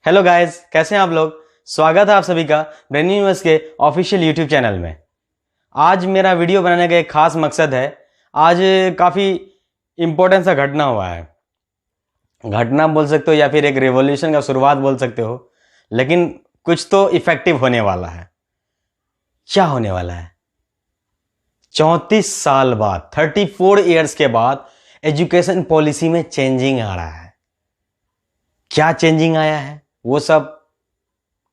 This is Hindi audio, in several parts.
हेलो गाइस, कैसे हैं आप लोग। स्वागत है आप सभी का ब्रेन यूनिवर्स के ऑफिशियल यूट्यूब चैनल में। आज मेरा वीडियो बनाने का एक खास मकसद है। आज काफ़ी इम्पोर्टेंट सा घटना हुआ है। घटना बोल सकते हो या फिर एक रिवॉल्यूशन का शुरुआत बोल सकते हो, लेकिन कुछ तो इफेक्टिव होने वाला है। क्या होने वाला है? 34 साल बाद, 34 ईयर्स के बाद एजुकेशन पॉलिसी में चेंजिंग आ रहा है। क्या चेंजिंग आया है, वो सब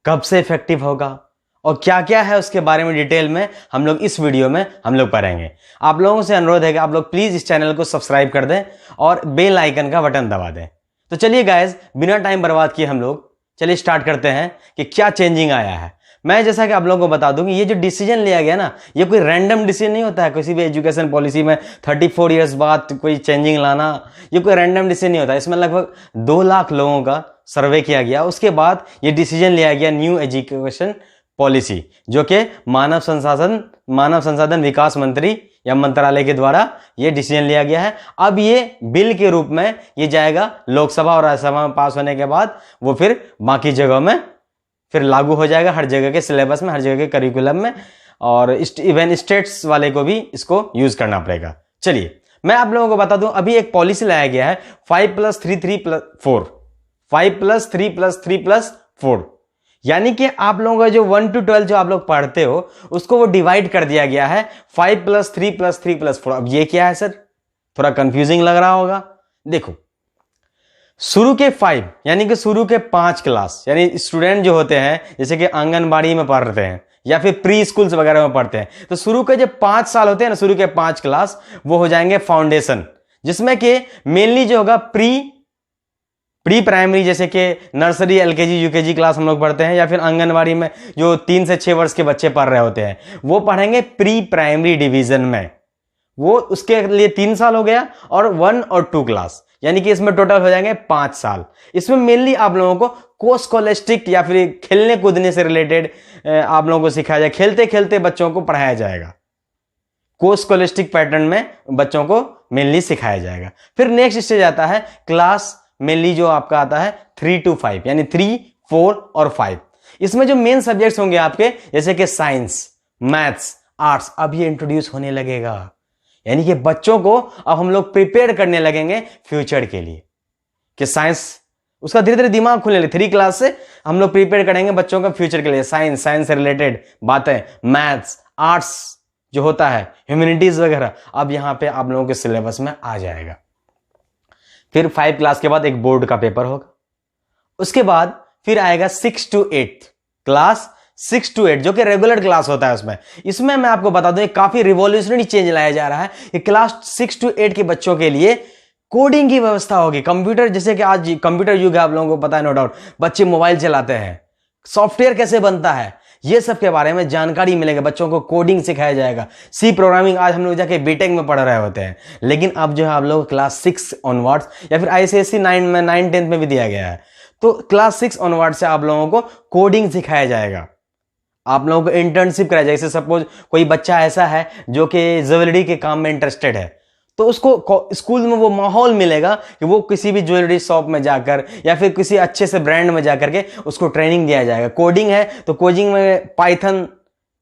कब से इफेक्टिव होगा और क्या क्या है उसके बारे में डिटेल में हम लोग इस वीडियो में हम लोग पढ़ेंगे। आप लोगों से अनुरोध है कि आप लोग प्लीज इस चैनल को सब्सक्राइब कर दें और बेल आइकन का बटन दबा दें। तो चलिए गाइस, बिना टाइम बर्बाद किए हम लोग चलिए स्टार्ट करते हैं कि क्या चेंजिंग आया है। मैं जैसा कि आप लोगों को बता दूं कि ये जो डिसीजन लिया गया ना, ये कोई रैंडम डिसीजन नहीं होता है। किसी भी एजुकेशन पॉलिसी में 34 ईयर्स बाद कोई चेंजिंग लाना, ये कोई रैंडम डिसीजन नहीं होता है। इसमें लगभग 2 लाख लोगों का सर्वे किया गया, उसके बाद ये डिसीजन लिया गया न्यू एजुकेशन पॉलिसी, जो कि मानव संसाधन विकास मंत्री या मंत्रालय के द्वारा ये डिसीजन लिया गया है। अब ये बिल के रूप में ये जाएगा लोकसभा और राज्यसभा में पास होने के बाद वो फिर बाकी जगहों में फिर लागू हो जाएगा, हर जगह के सिलेबस में, हर जगह के करिकुलम में, और इवन स्टेट्स वाले को भी इसको यूज करना पड़ेगा। चलिए मैं आप लोगों को बता दूं, अभी एक पॉलिसी लाया गया है 5+3+4, 5+3+3+4, यानी कि आप लोगों का जो 1 to 12 जो आप लोग पढ़ते हो उसको वो डिवाइड कर दिया गया है 5+3+3+4। अब ये क्या है सर, थोड़ा कंफ्यूजिंग लग रहा होगा। देखो, शुरू के 5 यानी कि शुरू के 5 क्लास, यानी स्टूडेंट जो होते हैं जैसे कि आंगनबाड़ी में पढ़ते हैं या फिर प्री स्कूल्स वगैरह में पढ़ते हैं, तो शुरू के जो 5 साल होते हैं ना, शुरू के 5 क्लास वो हो जाएंगे फाउंडेशन, जिसमें कि मेनली जो होगा प्री प्राइमरी, जैसे कि नर्सरी, एलकेजी, यूकेजी क्लास हम लोग पढ़ते हैं, या फिर आंगनबाड़ी में जो 3 से 6 वर्ष के बच्चे पढ़ रहे होते हैं वो पढ़ेंगे प्री प्राइमरी डिवीजन में। वो उसके लिए 3 साल हो गया, और 1 और 2 क्लास, यानी कि इसमें टोटल हो जाएंगे 5 साल। इसमें मेनली आप लोगों को को-स्कॉलस्टिक या फिर खेलने कूदने से रिलेटेड आप लोगों को सिखाया जाएगा। खेलते खेलते बच्चों को पढ़ाया जाएगा, को-स्कॉलस्टिक पैटर्न में बच्चों को मेनली सिखाया जाएगा। फिर नेक्स्ट स्टेज आता है क्लास, मेनली जो आपका आता है 3 to 5, यानी 3, 4 और 5। इसमें जो मेन सब्जेक्ट्स होंगे आपके, जैसे कि साइंस, मैथ्स, आर्ट्स, अब ये इंट्रोड्यूस होने लगेगा। यानी कि बच्चों को अब हम लोग प्रिपेयर करने लगेंगे फ्यूचर के लिए, कि साइंस उसका धीरे धीरे दिमाग खुलने लगे। 3 क्लास से हम लोग प्रिपेयर करेंगे बच्चों का फ्यूचर के लिए, साइंस से रिलेटेड बातें, मैथ्स, आर्ट्स जो होता है, ह्यूमैनिटीज वगैरह, अब यहां पे आप लोगों के सिलेबस में आ जाएगा। फिर 5 क्लास के बाद एक बोर्ड का पेपर होगा। उसके बाद फिर आएगा 6 to 8 क्लास, 6 to 8 जो कि रेगुलर क्लास होता है। इसमें मैं आपको बता दूं, काफी रिवॉल्यूशनरी चेंज लाया जा रहा है कि क्लास 6 to 8 के बच्चों के लिए कोडिंग की व्यवस्था होगी। कंप्यूटर, जैसे कि आज कंप्यूटर युग है, आप लोगों को पता है नो डाउट, बच्चे मोबाइल चलाते हैं, सॉफ्टवेयर कैसे बनता है, ये सब के बारे में जानकारी मिलेगा। बच्चों को कोडिंग सिखाया जाएगा, सी प्रोग्रामिंग आज हम लोग जाके बीटेक में पढ़ रहे होते हैं, लेकिन अब जो है आप लोग क्लास 6 ऑनवर्ड्स, या फिर आईसीएसई 9 10 में भी दिया गया है, तो क्लास 6 ऑनवर्ड से आप लोगों को कोडिंग सिखाया जाएगा। आप लोगों को इंटर्नशिप कराया जाएगा। जैसे सपोज कोई बच्चा ऐसा है जो कि ज्वेलरी के काम में इंटरेस्टेड है, तो उसको स्कूल में वो माहौल मिलेगा कि वो किसी भी ज्वेलरी शॉप में जाकर या फिर किसी अच्छे से ब्रांड में जाकर के उसको ट्रेनिंग दिया जाएगा। कोडिंग है तो कोडिंग में पाइथन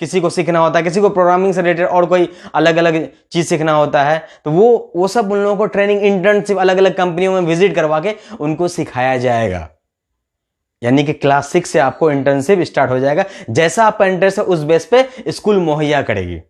किसी को सीखना होता है, किसी को प्रोग्रामिंग से रिलेटेड और कोई अलग अलग चीज सीखना होता है, तो वो सब उन लोगों को ट्रेनिंग, इंटर्नशिप अलग अलग कंपनियों में विजिट करवा के उनको सिखाया जाएगा। यानी कि क्लास 6 से आपको इंटर्नशिप स्टार्ट हो जाएगा। जैसा आपका इंटरेस्ट है उस बेस पे स्कूल मुहैया करेगी।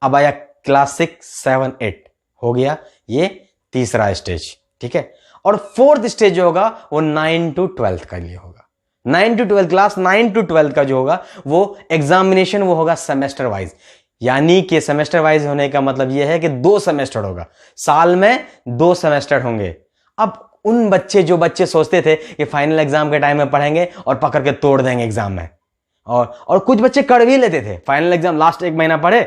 अब आया क्लास 6, 7, 8 हो गया, ये तीसरा स्टेज, ठीक है। और 4th स्टेज जो होगा वो 9 to 12 का लिए होगा। 9 to 12 क्लास, 9 to 12 का जो होगा वो एग्जामिनेशन वो होगा सेमेस्टर वाइज। यानी कि सेमेस्टर वाइज होने का मतलब यह है कि 2 सेमेस्टर होगा, साल में 2 सेमेस्टर होंगे। अब उन जो बच्चे सोचते थे कि फाइनल एग्जाम के टाइम में पढ़ेंगे और पकड़ के तोड़ देंगे एग्जाम में, और कुछ बच्चे कर भी लेते थे, फाइनल एग्जाम लास्ट 1 महीना पढ़े,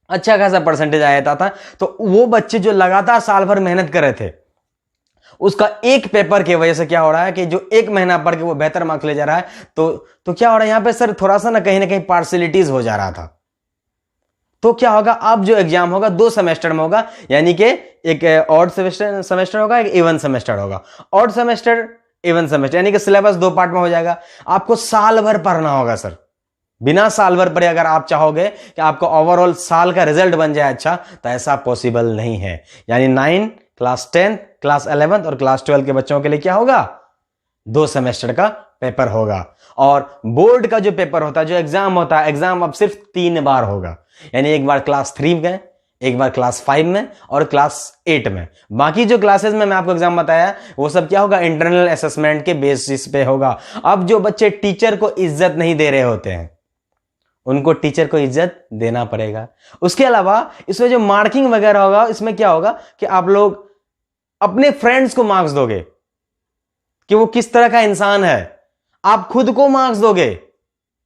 अच्छा खासा परसेंटेज आ जाता था, तो वो बच्चे जो लगातार साल भर मेहनत कर रहे थे, उसका एक पेपर की वजह से क्या हो रहा है कि जो 1 महीना पढ़ के वो बेहतर मार्क्स ले जा रहा है, तो क्या हो रहा है यहां पे सर, थोड़ा सा ना कहीं पार्शलिटीज हो जा रहा था। तो क्या होगा, अब जो एग्जाम होगा 2 सेमेस्टर में होगा, यानी कि एक ऑड सेमेस्टर होगा, एक इवन सेमेस्टर होगा। ऑड सेमेस्टर इवन सेमेस्टर, यानी कि सिलेबस 2 पार्ट में हो जाएगा। आपको साल भर पढ़ना होगा सर। बिना साल भर पढ़े अगर आप चाहोगे कि आपको ओवरऑल साल का रिजल्ट बन जाए अच्छा, तो ऐसा पॉसिबल नहीं है। यानी 9, क्लास 10, क्लास 11 और क्लास 12 के बच्चों के लिए क्या होगा, 2 सेमेस्टर का पेपर होगा। और बोर्ड का जो पेपर होता है, जो एग्जाम होता है, एग्जाम अब सिर्फ 3 बार होगा। यानी एक बार क्लास 3 में, एक बार क्लास 5 में और क्लास 8 में। बाकी जो क्लासेस में मैं आपको एग्जाम बताया वो सब क्या होगा, इंटरनल असेसमेंट के बेसिस पे होगा। अब जो बच्चे टीचर को इज्जत नहीं दे रहे होते हैं, उनको टीचर को इज्जत देना पड़ेगा। उसके अलावा इसमें जो मार्किंग वगैरह होगा, इसमें क्या होगा कि आप लोग अपने फ्रेंड्स को मार्क्स दोगे कि वो किस तरह का इंसान है। आप खुद को मार्क्स दोगे,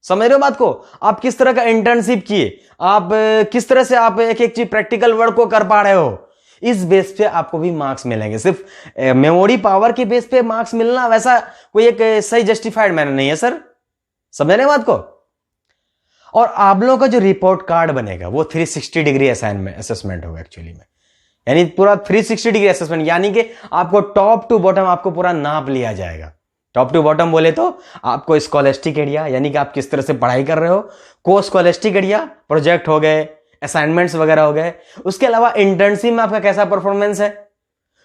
समझ रहे हो बात को। आप किस तरह का इंटर्नशिप किए, आप किस तरह से आप एक एक चीज प्रैक्टिकल वर्क को कर पा रहे हो, इस बेस पे आपको भी मार्क्स मिलेंगे। सिर्फ मेमोरी पावर के बेस पे मार्क्स मिलना वैसा कोई एक सही जस्टिफाइड मैनर नहीं है सर, समझ रहे बात को। और आप लोगों का जो रिपोर्ट कार्ड बनेगा वो 360 डिग्री असेसमेंट होगा एक्चुअली में। यानी पूरा 360 डिग्री असेसमेंट, यानी कि आपको टॉप टू बॉटम आपको पूरा नाप लिया जाएगा। टॉप टू बॉटम बोले तो आपको स्कॉलस्टिक एरिया, यानी कि आप किस तरह से पढ़ाई कर रहे हो, को स्कॉलस्टिक एरिया, प्रोजेक्ट हो गए, असाइनमेंट्स वगैरह हो गए। उसके अलावा इंटर्नशिप में आपका कैसा परफॉर्मेंस है,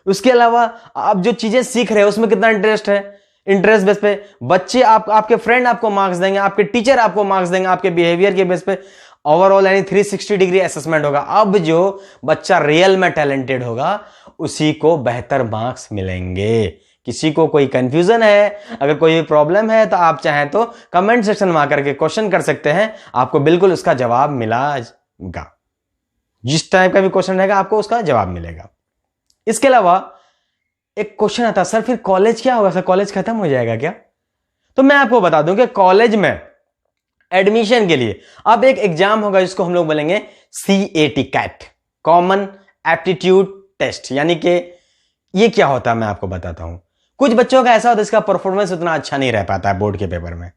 उसके अलावा आप जो चीजें सीख रहे हो उसमें कितना इंटरेस्ट है, इंटरेस्ट बेस पे बच्चे आपके फ्रेंड आपको मार्क्स देंगे, आपके टीचर आपको मार्क्स देंगे आपके बिहेवियर के बेस पे। ओवरऑल यानी 360 डिग्री असेसमेंट होगा। अब जो बच्चा रियल में टैलेंटेड होगा उसी को बेहतर मार्क्स मिलेंगे। किसी को कोई कंफ्यूजन है, अगर कोई प्रॉब्लम है तो आप चाहें तो कमेंट सेक्शन में आकर के क्वेश्चन कर सकते हैं, आपको बिल्कुल उसका जवाब मिलेगा। जिस टाइप का भी क्वेश्चन रहेगा आपको उसका जवाब मिलेगा। इसके अलावा एक क्वेश्चन आता है, सर फिर कॉलेज क्या होगा, सर कॉलेज खत्म हो जाएगा क्या? तो मैं आपको बता दूं कि कॉलेज में एडमिशन के लिए अब एक एग्जाम होगा जिसको हम लोग बोलेंगे CAT, CAT, common aptitude test. यानी कि ये क्या होता है मैं आपको बताता हूं। कुछ बच्चों का ऐसा होता है इसका परफॉर्मेंस उतना अच्छा नहीं रह पाता है बोर्ड के पेपर में,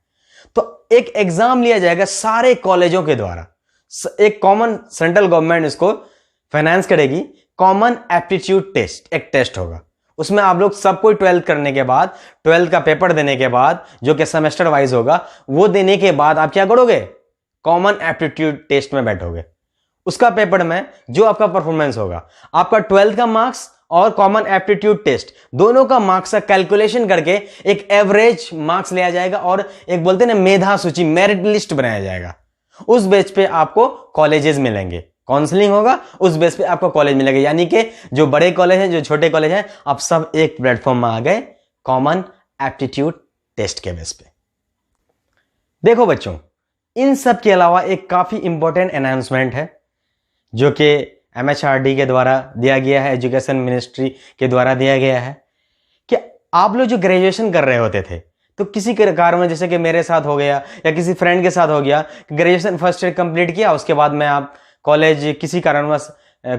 तो एक एग्जाम लिया जाएगा सारे कॉलेजों के द्वारा। एक कॉमन, सेंट्रल गवर्नमेंट इसको फाइनेंस करेगी, कॉमन एप्टीट्यूड टेस्ट एक टेस्ट होगा। उसमें आप लोग सब कोई 12th करने के बाद, 12th का पेपर देने के बाद, जो कि सेमेस्टर वाइज होगा, वो देने के बाद आप क्या करोगे, कॉमन एप्टीट्यूड टेस्ट में बैठोगे। उसका पेपर में जो आपका परफॉर्मेंस होगा, आपका 12th का मार्क्स और कॉमन एप्टीट्यूड टेस्ट दोनों का मार्क्स का कैलकुलेशन करके एक एवरेज मार्क्स लिया जाएगा और एक बोलते हैं ना मेधा सूची, मेरिट लिस्ट बनाया जाएगा। उस बेस पे आपको कॉलेजेस मिलेंगे, काउंसलिंग होगा, उस बेस पे आपको कॉलेज मिलेगा। यानी कि जो बड़े कॉलेज हैं, जो छोटे कॉलेज हैं, आप सब एक प्लेटफॉर्म में आ गए कॉमन एप्टीट्यूड टेस्ट के बेस पे। देखो बच्चों, इन सब के अलावा एक काफी इंपॉर्टेंट अनाउंसमेंट है जो कि MHRD के द्वारा दिया गया है, एजुकेशन मिनिस्ट्री के द्वारा दिया गया है, कि आप लोग जो ग्रेजुएशन कर रहे होते थे, तो किसी के कारण में, जैसे कि मेरे साथ हो गया या किसी फ्रेंड के साथ हो गया, ग्रेजुएशन फर्स्ट ईयर कंप्लीट किया, उसके बाद में आप कॉलेज किसी कारणवश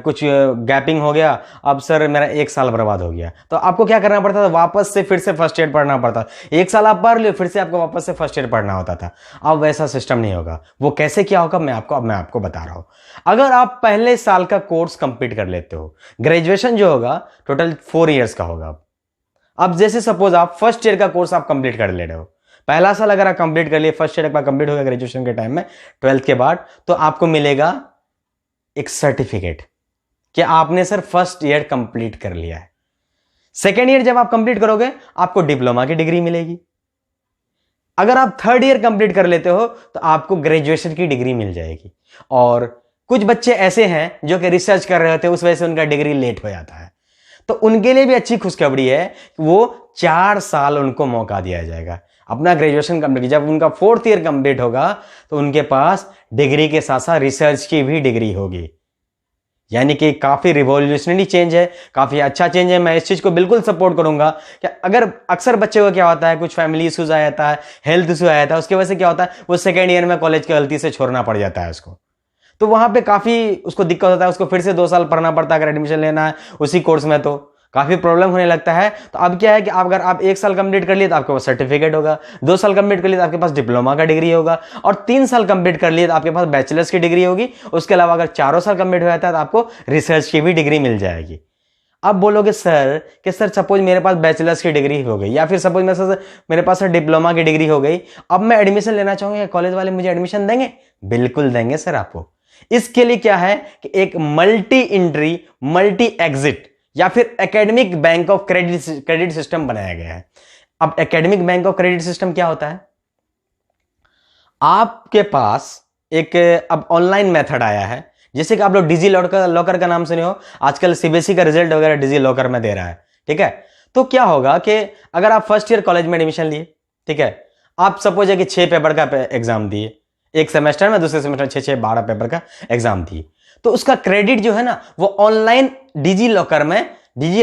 कुछ गैपिंग हो गया, अब सर मेरा 1 साल बर्बाद हो गया, तो आपको क्या करना पड़ता था, वापस से फिर से फर्स्ट ईयर पढ़ना पड़ता। 1 साल आप पढ़ लियो, फिर से आपको वापस से फर्स्ट ईयर पढ़ना होता था। अब वैसा सिस्टम नहीं होगा। वो कैसे क्या होगा मैं आपको बता रहा हूं। अगर आप पहले साल का कोर्स कंप्लीट कर लेते हो, ग्रेजुएशन जो होगा टोटल 4 ईयर्स का होगा। अब जैसे सपोज आप फर्स्ट ईयर का कोर्स आप कंप्लीट कर ले रहे हो, पहला साल अगर आप कंप्लीट कर लिए, फर्स्ट ईयर का कंप्लीट हो गया ग्रेजुएशन के टाइम में 12th के बाद, तो आपको मिलेगा एक सर्टिफिकेट कि आपने सर फर्स्ट ईयर कंप्लीट कर लिया है। सेकेंड ईयर जब आप कंप्लीट करोगे आपको डिप्लोमा की डिग्री मिलेगी। अगर आप थर्ड ईयर कंप्लीट कर लेते हो तो आपको ग्रेजुएशन की डिग्री मिल जाएगी। और कुछ बच्चे ऐसे हैं जो कि रिसर्च कर रहे होते हैं, उस वजह से उनका डिग्री लेट हो जाता है, तो उनके लिए भी अच्छी खुशखबरी है, वो 4 साल उनको मौका दिया जाएगा अपना ग्रेजुएशन कंप्लीट। जब उनका 4th ईयर कंप्लीट होगा तो उनके पास डिग्री के साथ साथ रिसर्च की भी डिग्री होगी। यानी कि काफी रिवॉल्यूशनरी चेंज है, काफी अच्छा चेंज है। मैं इस चीज को बिल्कुल सपोर्ट करूंगा कि अगर अक्सर बच्चे को क्या होता है, कुछ फैमिली इश्यूज आ जाता है, हेल्थ इशू आ जाता है, उसकी वजह से क्या होता है, वो सेकेंड ईयर में कॉलेज की गलती से छोड़ना पड़ जाता है उसको, तो वहां पे काफी उसको दिक्कत होता है, उसको फिर से 2 साल पढ़ना पड़ता है अगर एडमिशन लेना है उसी कोर्स में, तो काफी प्रॉब्लम होने लगता है। तो अब क्या है कि अगर आप 1 साल कंप्लीट कर लिए तो आपके पास सर्टिफिकेट होगा, 2 साल कंप्लीट कर लिए तो आपके पास डिप्लोमा का डिग्री होगा, और 3 साल कंप्लीट कर लिए तो आपके पास बैचलर्स की डिग्री होगी। उसके अलावा अगर 4 साल कंप्लीट हो जाता है तो आपको रिसर्च की भी डिग्री मिल जाएगी। अब बोलोगे सर कि सर सपोज मेरे पास बैचलर्स की डिग्री हो गई, या फिर सपोज मेरे पास डिप्लोमा की डिग्री हो गई, अब मैं एडमिशन लेना चाहूंगा, कॉलेज वाले मुझे एडमिशन देंगे? बिल्कुल देंगे सर आपको। इसके लिए क्या है कि एक मल्टी एंट्री मल्टी एग्जिट या फिर academic bank of credit system बनाया गया है। अब academic bank of credit system क्या होता है? आपके पास एक अब ऑनलाइन मेथड आया है, जैसे कि आप लोग डिजी लॉकर का नाम सुने हो, आजकल सीबीएसई का रिजल्ट वगैरह डिजी लॉकर में दे रहा है, ठीक है। तो क्या होगा कि अगर आप फर्स्ट ईयर कॉलेज में एडमिशन लिए, ठीक है, आप सपोज है कि 6 पेपर का एग्जाम दिए एक सेमेस्टर में, दूसरे सेमेस्टर 6 12 पेपर का एग्जाम दिए, तो उसका क्रेडिट जो है ना वो ऑनलाइन डिजी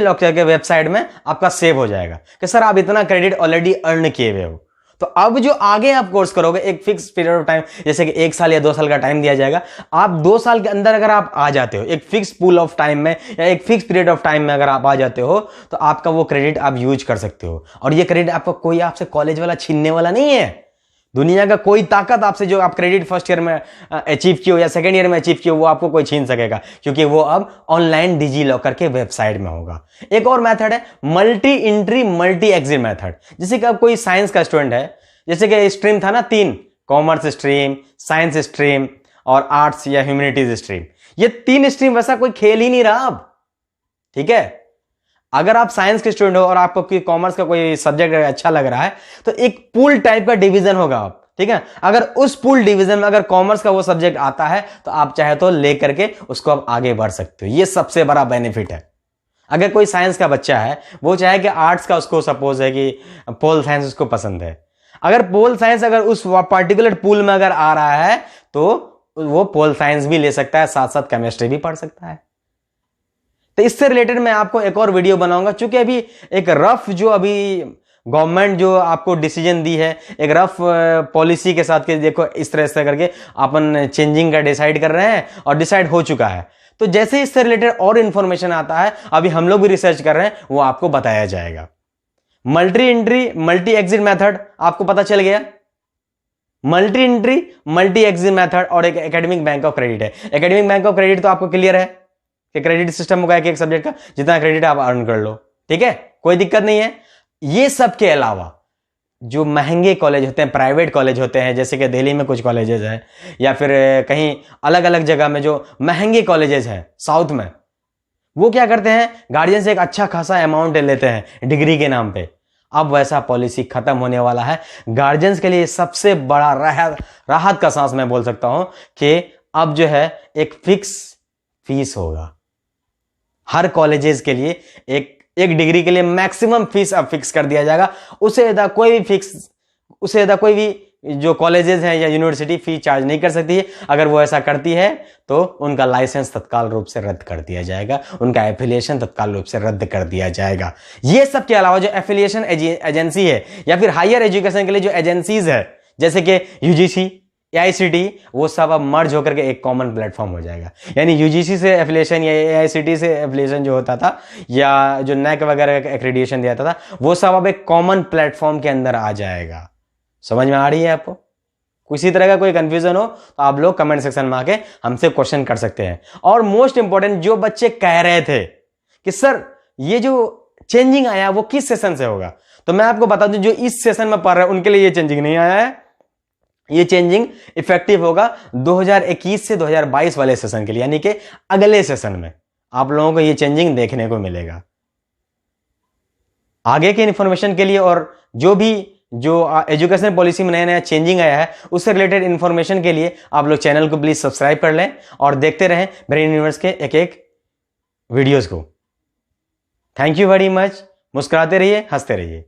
लॉकर के वेबसाइट में आपका सेव हो जाएगा कि सर आप इतना क्रेडिट ऑलरेडी अर्न किए हुए हो। तो अब जो आगे आप कोर्स करोगे, एक फिक्स पीरियड ऑफ टाइम, जैसे कि 1 साल या 2 साल का टाइम दिया जाएगा, आप 2 साल के अंदर अगर आप आ जाते हो एक फिक्स पूल ऑफ टाइम में या एक फिक्स पीरियड ऑफ टाइम में अगर आप आ जाते हो, तो आपका वो क्रेडिट आप यूज कर सकते हो। और ये क्रेडिट आपको कोई आपसे कॉलेज वाला छीनने वाला नहीं है। दुनिया का कोई ताकत आपसे जो आप क्रेडिट फर्स्ट ईयर में अचीव किए हो या सेकेंड ईयर में अचीव किए हो, वो आपको कोई छीन सकेगा, क्योंकि वो अब ऑनलाइन डिजी लॉकर के वेबसाइट में होगा। एक और मेथड है multi entry multi exit method. जैसे कि अब कोई साइंस का स्टूडेंट है, जैसे कि स्ट्रीम था ना 3, कॉमर्स स्ट्रीम, साइंस स्ट्रीम और आर्ट्स या ह्यूमैनिटीज स्ट्रीम, ये 3 स्ट्रीम वैसा कोई खेल ही नहीं रहा अब, ठीक है। अगर आप साइंस के स्टूडेंट हो और आपको कॉमर्स का कोई सब्जेक्ट अच्छा लग रहा है, तो एक पूल टाइप का डिवीजन होगा आप, ठीक है। अगर उस पूल डिवीजन में अगर कॉमर्स का वो सब्जेक्ट आता है, तो आप चाहे तो लेकर के उसको आप आगे बढ़ सकते हो। ये सबसे बड़ा बेनिफिट है। अगर कोई साइंस का बच्चा है, वो चाहे कि आर्ट्स का, उसको सपोज है कि पोल साइंस उसको पसंद है, अगर पोल साइंस अगर उस पर्टिकुलर पूल में अगर आ रहा है, तो वो पोल साइंस भी ले सकता है, साथ साथ केमिस्ट्री भी पढ़ सकता है। तो इससे रिलेटेड मैं आपको एक और वीडियो बनाऊंगा, चूंकि अभी एक रफ जो अभी गवर्नमेंट जो आपको डिसीजन दी है, एक रफ पॉलिसी के साथ के देखो इस तरह से करके अपन चेंजिंग का डिसाइड कर रहे हैं और डिसाइड हो चुका है। तो जैसे इससे रिलेटेड और इंफॉर्मेशन आता है, अभी हम लोग भी रिसर्च कर रहे हैं, वो आपको बताया जाएगा। Multi entry multi exit method आपको पता चल गया। Multi entry multi exit method और एक एकेडमिक बैंक ऑफ क्रेडिट है। एकेडमिक बैंक ऑफ क्रेडिट तो आपको क्लियर है कि क्रेडिट सिस्टम होगा एक सब्जेक्ट का, जितना क्रेडिट आप अर्न कर लो, ठीक है, कोई दिक्कत नहीं है। ये सब के अलावा जो महंगे कॉलेज होते हैं, प्राइवेट कॉलेज होते हैं, जैसे कि दिल्ली में कुछ कॉलेजेस हैं या फिर कहीं अलग अलग जगह में जो महंगे कॉलेजेस हैं साउथ में, वो क्या करते हैं, गार्जियन से एक अच्छा खासा अमाउंट लेते हैं डिग्री के नाम पे। अब वैसा पॉलिसी खत्म होने वाला है। गार्जियंस के लिए सबसे बड़ा राहत का सांस मैं बोल सकता हूं कि अब जो है एक फिक्स फीस होगा हर कॉलेजेस के लिए। एक डिग्री के लिए मैक्सिमम फीस अब फिक्स कर दिया जाएगा। उससे ज्यादा कोई भी जो कॉलेजेस हैं या यूनिवर्सिटी फी चार्ज नहीं कर सकती है। अगर वो ऐसा करती है तो उनका लाइसेंस तत्काल रूप से रद्द कर दिया जाएगा, उनका एफिलिएशन तत्काल रूप से रद्द कर दिया जाएगा। ये सब के अलावा जो एफिलिएशन एजेंसी है या फिर हायर एजुकेशन के लिए जो एजेंसीज है, जैसे कि यूजीसी, एआईसीटी, वो सब अब मर्ज होकर के एक कॉमन प्लेटफॉर्म हो जाएगा। यानी यूजीसी से एफिलिएशन या एआईसीटी से एफिलिएशन जो होता था या जो नैक वगैरह का एक्रेडिटेशन दिया था, वो सब अब एक कॉमन प्लेटफॉर्म के अंदर आ जाएगा। समझ में आ रही है आपको? किसी तरह का कोई कंफ्यूजन हो तो आप लोग कमेंट सेक्शन में आके हमसे क्वेश्चन कर सकते हैं। और मोस्ट इंपॉर्टेंट, जो बच्चे कह रहे थे कि सर ये जो चेंजिंग आया वो किस सेशन से होगा, तो मैं आपको बता दूं जो इस सेशन में पढ़ रहे हैं उनके लिए ये चेंजिंग नहीं आया है। ये चेंजिंग इफेक्टिव होगा 2021 से 2022 वाले सेशन के लिए, यानी कि अगले सेशन में आप लोगों को ये चेंजिंग देखने को मिलेगा। आगे के इंफॉर्मेशन के लिए और जो एजुकेशन पॉलिसी में नया नया चेंजिंग आया है उससे रिलेटेड इंफॉर्मेशन के लिए आप लोग चैनल को प्लीज सब्सक्राइब कर लें और देखते रहें ब्रेन यूनिवर्स के एक एक वीडियोस को। Thank you very much. मुस्कुराते रहिए, हंसते रहिए।